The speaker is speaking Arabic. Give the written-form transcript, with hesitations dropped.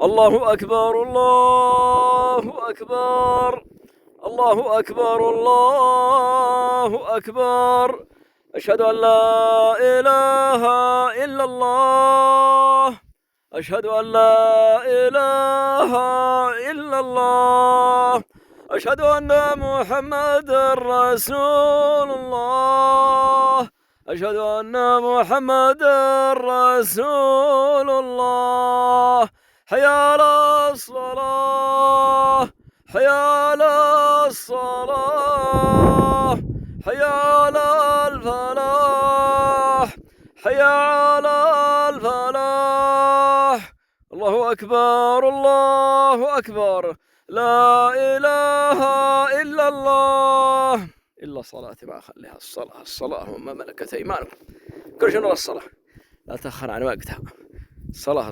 الله أكبر الله أكبر الله أكبر الله أكبر. أشهد أن لا إله إلا الله. أشهد أن لا إله إلا الله. أشهد أن محمد رسول الله. أشهد أن محمد رسول الله. حي على الصلاة حي على الصلاة حي على الفلاح حي على الفلاح. الله أكبر الله أكبر. لا إله إلا الله. إلا صلاتي ما أخليها الصلاة وما ملكت أيمانكم. كل شيء نرى الصلاة لا تأخر عن وقتها. الصلاة